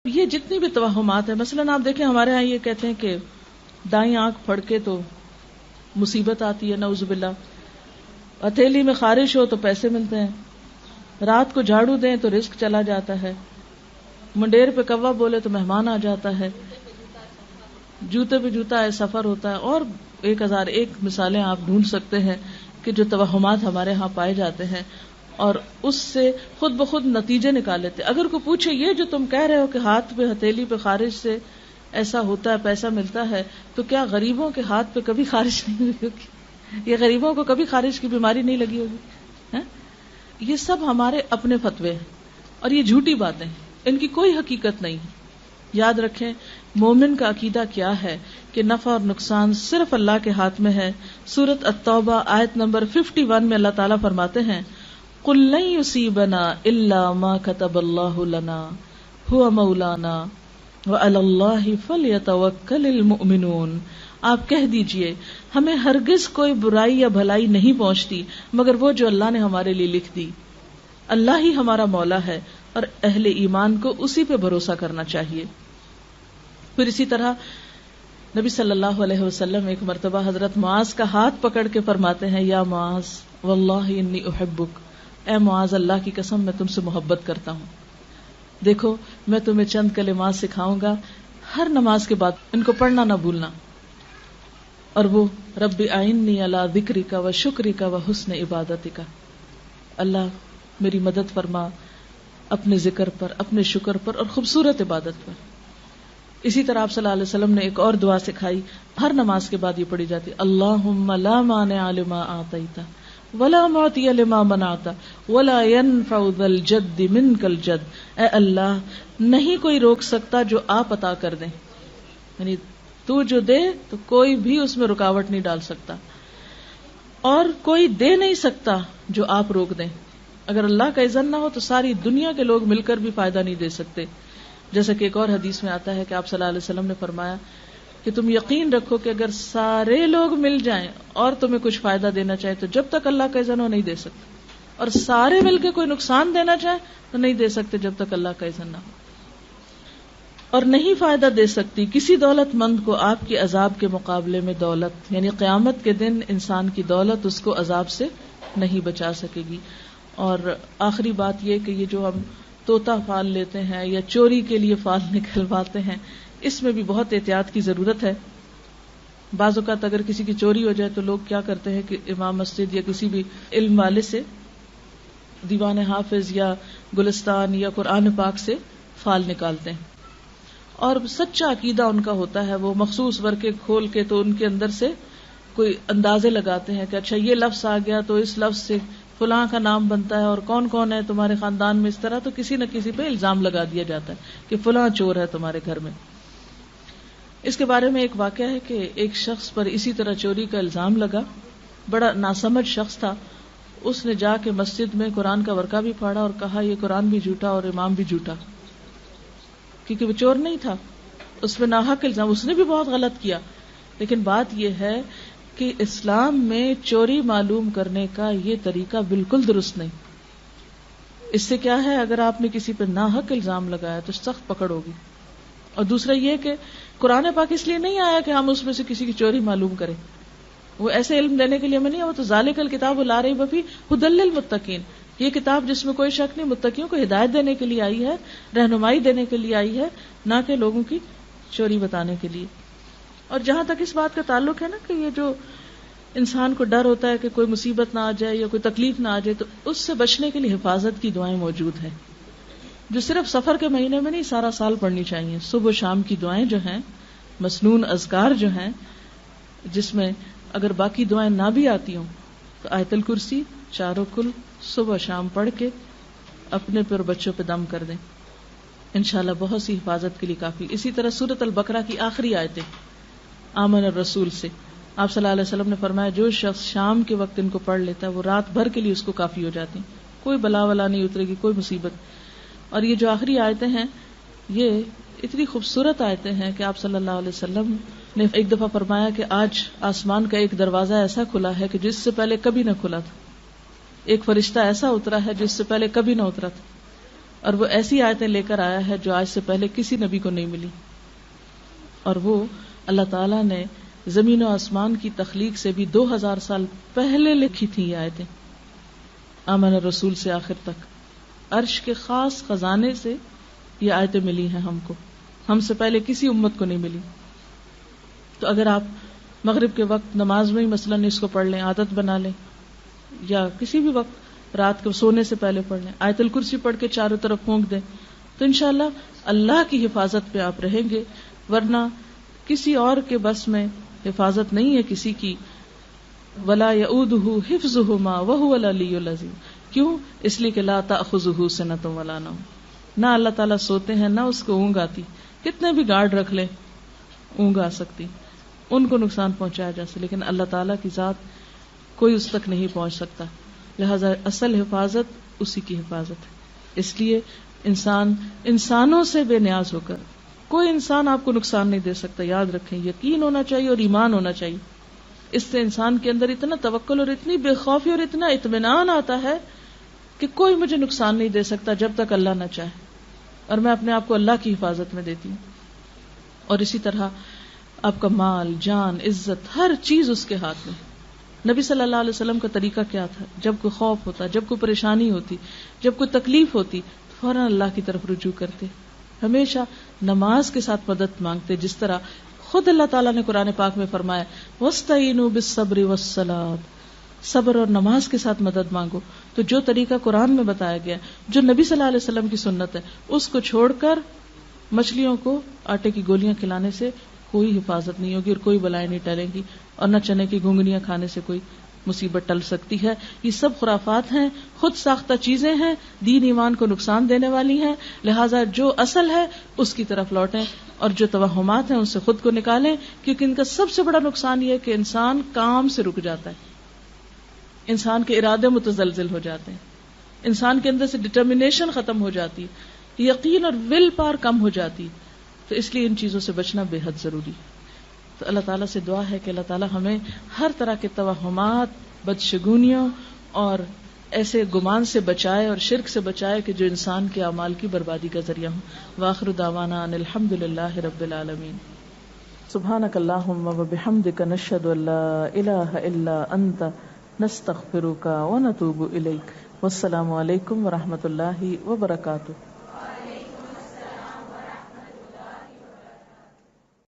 یہ جتنی بھی توہمات ہیں، مثلاً آپ دیکھیں ہمارے ہاں یہ کہتے ہیں کہ دائیں آنکھ پھڑ کے تو مصیبت آتی ہے، نعوذ باللہ، ہتھیلی میں خارش ہو تو پیسے ملتے ہیں، رات کو جھاڑو دیں تو رزق چلا جاتا ہے، منڈیر پہ کوا بولے تو مہمان آ جاتا ہے، جوتے پہ جوتا ہے سفر ہوتا ہے، اور 1001 مثالیں آپ ڈھونڈ سکتے ہیں کہ جو توہمات ہمارے ہاں پائے جاتے ہیں، اور اس سے خود بخود نتیجے نکال لیتے. اگر کوئی پوچھے یہ جو تم کہہ رہے ہو کہ ہاتھ پہ ہتھیلی پہ خارش سے ایسا ہوتا ہے، پیسہ ملتا ہے، تو کیا غریبوں کے ہاتھ پہ کبھی خارش نہیں ہوئی ہوگی؟ یہ غریبوں کو کبھی خارش کی بیماری نہیں لگی ہوگی؟ یہ سب ہمارے اپنے فتوے ہیں اور یہ جھوٹی باتیں ہیں، ان کی کوئی حقیقت نہیں ہے. یاد رکھیں مومن کا عقیدہ کیا ہے کہ نفع اور نقصان صرف اللہ کے ہاتھ میں ہے. سورۃ التوبہ آیت نمبر 51 میں اللہ تعالیٰ فرماتے ہیں قُل لَن يُصِيبَنَا إِلَّا مَا كَتَبَ اللَّهُ لَنَا هُوَ مَوْلَانَا وَعَلَى اللَّهِ فَلْيَتَوَكَّلِ الْمُؤْمِنُونَ. آپ کہہ دیجئے ہمیں ہرگز کوئی برائی یا بھلائی نہیں پہنچتی مگر وہ جو اللہ نے ہمارے لیے لکھ دی. اللہ ہی ہمارا مولا ہے اور اہل ایمان کو اسی پہ بھروسہ کرنا چاہیے. پھر اسی طرح نبی صلی اللہ علیہ وسلم ایک مرتبہ حضرت معاذ کا ہاتھ پکڑ کے فرماتے ہیں یا معاذ واللہ انی احبک، اے معاذ اللہ کی قسم میں تم سے محبت کرتا ہوں. دیکھو میں تمہیں چند کلمات سکھاؤں گا، ہر نماز کے بعد ان کو پڑھنا نہ بھولنا. اور وہ رب اعنی علی ذکرک و شکرک و حسن عبادتک، اللہ میری مدد فرما اپنے ذکر پر، اپنے شکر پر اور خوبصورت عبادت پر. اسی طرح آپ صلی اللہ علیہ وسلم نے ایک اور دعا سکھائی، ہر نماز کے بعد یہ پڑھی جاتی، اللہم لا مانع لما اعطیت ولا معطی لما منعت ولا ينفع ذا الجد منک الجد. اے اللہ نہیں کوئی روک سکتا جو آپ عطا کر دیں، یعنی تو جو دے تو کوئی بھی اس میں رکاوٹ نہیں ڈال سکتا، اور کوئی دے نہیں سکتا جو آپ روک دیں. اگر اللہ کا اذن نہ ہو تو ساری دنیا کے لوگ مل کر بھی فائدہ نہیں دے سکتے. جیسا کہ ایک اور حدیث میں آتا ہے کہ آپ صلی اللہ علیہ وسلم نے فرمایا کہ تم یقین رکھو کہ اگر سارے لوگ مل جائیں اور تمہیں کچھ فائدہ دینا چاہے تو جب تک اللہ کا اذن ہو نہیں دے سکتے، اور سارے مل کے کوئی نقصان دینا چاہے تو نہیں دے سکتے جب تک اللہ کا اذن نہ ہو. اور نہیں فائدہ دے سکتی کسی دولت مند کو آپ کے عذاب کے مقابلے میں دولت، یعنی قیامت کے دن انسان کی دولت اس کو عذاب سے نہیں بچا سکے گی. اور آخری بات یہ کہ یہ جو ہم طوطا فال لیتے ہیں یا چوری کے لیے فال نکلواتے ہیں، اس میں بھی بہت احتیاط کی ضرورت ہے. بعض اوقات اگر کسی کی چوری ہو جائے تو لوگ کیا کرتے ہیں کہ امام مسجد یا کسی بھی علم والے سے دیوان حافظ یا گلستان یا قرآن پاک سے فال نکالتے ہیں، اور سچا عقیدہ ان کا ہوتا ہے، وہ مخصوص ورقے کھول کے تو ان کے اندر سے کوئی اندازے لگاتے ہیں کہ اچھا یہ لفظ آ گیا تو اس لفظ سے فلاں کا نام بنتا ہے، اور کون کون ہے تمہارے خاندان میں اس طرح، تو کسی نہ کسی پہ الزام لگا دیا جاتا ہے کہ فلاں چور ہے تمہارے گھر میں. اس کے بارے میں ایک واقعہ ہے کہ ایک شخص پر اسی طرح چوری کا الزام لگا، بڑا ناسمجھ شخص تھا. اس نے جا کے مسجد میں قرآن کا ورقہ بھی پھاڑا اور کہا یہ قرآن بھی جھوٹا اور امام بھی جھوٹا، کیونکہ وہ چور نہیں تھا، اس پہ ناحق الزام، اس نے بھی بہت غلط کیا. لیکن بات یہ ہے کہ اسلام میں چوری معلوم کرنے کا یہ طریقہ بالکل درست نہیں. اس سے کیا ہے، اگر آپ نے کسی پہ ناحق الزام لگایا تو سخت پکڑ ہوگی. اور دوسرا یہ کہ قرآن پاک اس لیے نہیں آیا کہ ہم اس میں سے کسی کی چوری معلوم کریں، وہ ایسے علم دینے کے لیے ہمیں نہیں، وہ تو ذالک الکتاب لا ریب فیہ ھدی للمتقین، یہ کتاب جس میں کوئی شک نہیں، متقیوں کو ہدایت دینے کے لیے آئی ہے، رہنمائی دینے کے لیے آئی ہے، نہ کہ لوگوں کی چوری بتانے کے لیے. اور جہاں تک اس بات کا تعلق ہے نا کہ یہ جو انسان کو ڈر ہوتا ہے کہ کوئی مصیبت نہ آ جائے یا کوئی تکلیف نہ آ جائے، تو اس سے بچنے کے لیے حفاظت کی دعائیں موجود ہیں جو صرف سفر کے مہینے میں نہیں سارا سال پڑھنی چاہیے. صبح و شام کی دعائیں جو ہیں، مسنون اذکار جو ہیں، جس میں اگر باقی دعائیں نہ بھی آتی ہوں تو آیت الکرسی چاروں کل صبح و شام پڑھ کے اپنے پر بچوں پہ دم کر دیں، انشاءاللہ بہت سی حفاظت کے لیے کافی. اسی طرح سورۃ البقرہ کی آخری آیتیں آمن الرسول سے آپ صلی اللہ علیہ وسلم نے فرمایا جو شخص شام کے وقت ان کو پڑھ لیتا ہے وہ رات بھر کے لیے اس کو کافی ہو جاتی، کوئی بلا ولا نہیں اترے گی، کوئی مصیبت. اور یہ جو آخری آیتیں ہیں یہ اتنی خوبصورت آیتیں ہیں کہ آپ صلی اللہ علیہ وسلم نے ایک دفعہ فرمایا کہ آج آسمان کا ایک دروازہ ایسا کھلا ہے کہ جس سے پہلے کبھی نہ کھلا تھا، ایک فرشتہ ایسا اترا ہے جس سے پہلے کبھی نہ اترا تھا. اور وہ ایسی آیتیں لے کر آیا ہے جو آج سے پہلے کسی نبی کو نہیں ملی. اور وہ اللہ تعالیٰ نے زمین و آسمان کی تخلیق سے بھی 2000 سال پہلے لکھی تھی یہ آیتیں. آمن الرسول سے آخر تک عرش کے خاص خزانے سے یہ آیتیں ملی ہیں ہم کو، ہم سے پہلے کسی امت کو نہیں ملی. تو اگر آپ مغرب کے وقت نماز میں ہی مثلاً اس کو پڑھ لیں، عادت بنا لیں، یا کسی بھی وقت رات کو سونے سے پہلے پڑھ لیں، آیت الکرسی پڑھ کے چاروں طرف پھونک دیں، تو انشاءاللہ اللہ کی حفاظت پہ آپ رہیں گے. ورنہ کسی اور کے بس میں حفاظت نہیں ہے کسی کی. ولا يؤوده حفظهما وهو العلی العظیم. کیوں؟ اس لیے کہ لا تأخذه سنۃ ولا نوم. نہ اللہ تعالیٰ سوتے ہیں نہ اس کو اونگ آتی. کتنے بھی گارڈ رکھ لیں اونگ آ سکتی، ان کو نقصان پہنچایا جا سکتا، لیکن اللہ تعالیٰ کی ذات کوئی اس تک نہیں پہنچ سکتا. لہذا اصل حفاظت اسی کی حفاظت ہے. اس لیے انسان انسانوں سے بے نیاز ہو کر، کوئی انسان آپ کو نقصان نہیں دے سکتا. یاد رکھیں، یقین ہونا چاہیے اور ایمان ہونا چاہیے. اس سے انسان کے اندر اتنا توکل اور اتنی بے خوفی اور اتنا اطمینان آتا ہے کہ کوئی مجھے نقصان نہیں دے سکتا جب تک اللہ نہ چاہے، اور میں اپنے آپ کو اللہ کی حفاظت میں دیتی ہوں. اور اسی طرح آپ کا مال، جان، عزت، ہر چیز اس کے ہاتھ میں. نبی صلی اللہ علیہ وسلم کا طریقہ کیا تھا؟ جب کوئی خوف ہوتا، جب کوئی پریشانی ہوتی، جب کوئی تکلیف ہوتی، فوراً اللہ کی طرف رجوع کرتے. ہمیشہ نماز کے ساتھ مدد مانگتے، جس طرح خود اللہ تعالیٰ نے قرآن پاک میں فرمایا وَاسْتَعِينُوا بِالصَّبْرِ وَالصَّلَاةِ، صبر اور نماز کے ساتھ مدد مانگو. تو جو طریقہ قرآن میں بتایا گیا، جو نبی صلی اللہ علیہ وسلم کی سنت ہے، اس کو چھوڑ کر مچھلیوں کو آٹے کی گولیاں کھلانے سے کوئی حفاظت نہیں ہوگی اور کوئی بلائیں نہیں ٹلیں گی، اور نہ چنے کی گھنگنیاں کھانے سے کوئی مصیبت ٹل سکتی ہے. یہ سب خرافات ہیں، خود ساختہ چیزیں ہیں، دین ایمان کو نقصان دینے والی ہیں. لہٰذا جو اصل ہے اس کی طرف لوٹیں، اور جو توہمات ہیں ان سے خود کو نکالیں، کیونکہ ان کا سب سے بڑا نقصان یہ ہے کہ انسان کام سے رک جاتا ہے، انسان کے ارادے متزلزل ہو جاتے ہیں، انسان کے اندر سے ڈٹرمنیشن ختم ہو جاتی ہے، یقین اور ول پاور کم ہو جاتی. تو اس لیے ان چیزوں سے بچنا بے حد ضروری. تو اللہ تعالیٰ سے دعا ہے کہ اللہ تعالیٰ ہمیں ہر طرح کے توہمات، بدشگونیوں اور ایسے گمان سے بچائے اور شرک سے بچائے کہ جو انسان کے اعمال کی بربادی کا ذریعہ ہوں. وآخر دعوانا ان الحمد للہ رب العالمین. سبحانک اللہم وبحمدک نشہد ان لا الہ الا انت نستغفرک ونتوب الیک. والسلام علیکم ورحمۃ اللہ وبرکاتہ.